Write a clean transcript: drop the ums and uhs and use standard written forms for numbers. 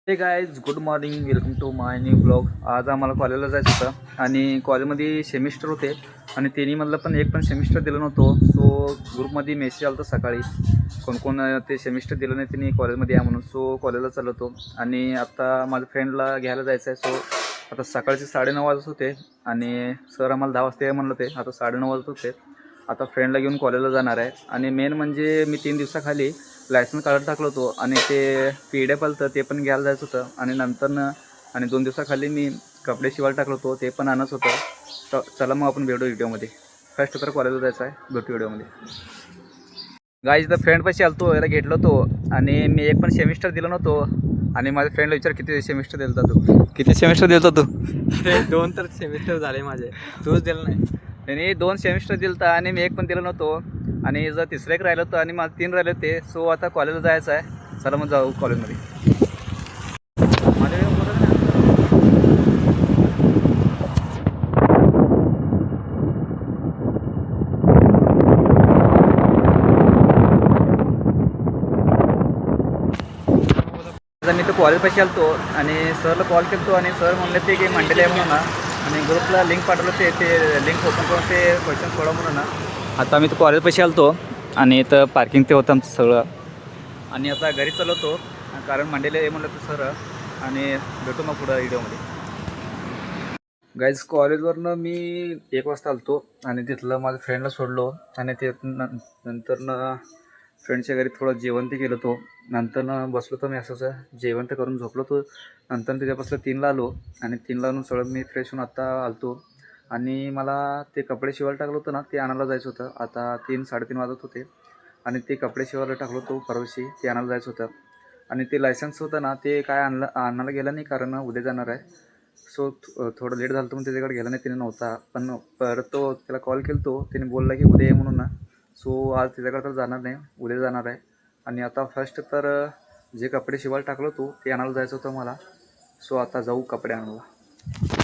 हे guys good morning, welcome to my new blog. आज आम्हाला कॉलेजला जायचं होतं आणि कॉलेजमध्ये सेमिस्टर होते आणि तिन्हीमधलं पण एक पण सेमिस्टर दिलं नव्हतं. सो ग्रुपमध्ये मेसेज आला होता सकाळी, कोण कोण ते सेमिस्टर दिलं नाही त्यांनी कॉलेजमध्ये या म्हणून. सो कॉलेजला चाललो होतो आणि आता माझ्या फ्रेंडला घ्यायला जायचं आहे. सो आता सकाळचे 9:30 वाजत होते आणि सर आम्हाला 10 वाजता म्हणलं ते. आता 9:30 वाजत होते. आता फ्रेंडला घेऊन कॉलेजला जाणार आहे आणि मेन म्हणजे मी 3 दिवसाखाली लायसन्स काढून टाकलं होतो आणि ते PDF आलं होतं ते पण घ्यायला जायचं होतं आणि नंतरनं आणि 2 दिवसाखाली मी कपडे शिवायला टाकलं होतो ते पण आणायचं होतं. तर चला मग आपण भेटू व्हिडिओमध्ये. फर्स्ट तर कॉलेजला जायचं आहे, भेटू व्हिडिओमध्ये. गाईज तर फ्रेंडपाशी आलतो, याला घेतलं होतो आणि मी एक पण सेमिस्टर दिलं नव्हतो आणि माझ्या फ्रेंडला विचार किती सेमिस्टर दिलं होता तू, किती सेमिस्टर दिलं होता तू? 2 तर सेमिस्टर झाले माझे, तूच दिलं नाही. त्यांनी 2 सेमिस्टर दिलं होतं आणि मी एक पण दिलं नव्हतो आणि जर तिसरं एक राहिलं होतं आणि माझं 3 राहिले होते. सो आता कॉलेजला जायचं आहे, चला मग जाऊ कॉलेजमध्ये. मी तर कॉलेजपाशी आलतो आणि सरला कॉल केलतो आणि सर म्हणले ते की मंडेला आहे म्हणून ना आणि ग्रुपला लिंक पाठवलं ते लिंक ओपन करून ते क्वेश्चन सोडा म्हणून ना. आता मी तर कॉलेजपाशी आलतो आणि इथं पार्किंग ते होतं आमचं सगळं आणि आता घरी चालवतो कारण मंडेला आहे म्हणलं तर सर. आणि भेटू मग पुढं व्हिडिओमध्ये. गाईज कॉलेजवरनं मी 1 वाजता आलतो आणि तिथलं माझ्या फ्रेंडला सोडलो आणि ते नंतरनं फ्रेंडच्या घरी थोडं जेवण ते केलं होतो. नंतरनं बसलो तर मी असंच जेवण तर करून झोपलो होतो. नंतर त्याच्यापासून 3ला आलो आणि 3ला आणून सगळं मी फ्रेश होऊन आत्ता आलतो आणि मला ते कपडे शिवायला टाकलं होतं ना, ते आणायला जायचं होतं. आता 3-3:30 वाजत होते आणि ते कपडे शिवायला टाकलो होतो परवाशी, ते आणायला जायचं होतं. आणि ते लायसन्स होतं ना, ते काय आणायला गेलं नाही कारण उद्या जाणार आहे. सो थोडं लेट झालं होतं म्हणून त्याच्याकडे गेला नाही, त्याने नव्हता. पण परत त्याला कॉल केला तो, त्याने बोलला की उद्या ये म्हणून ना. सो आज त्याच्याकडे तर जाणार नाही, उद्या जाणार आहे. आणि आता फर्स्ट तर जे कपडे शिवायला टाकलो होतो ते आणायला जायचं होतं मला. सो आता जाऊ कपडे आणायला.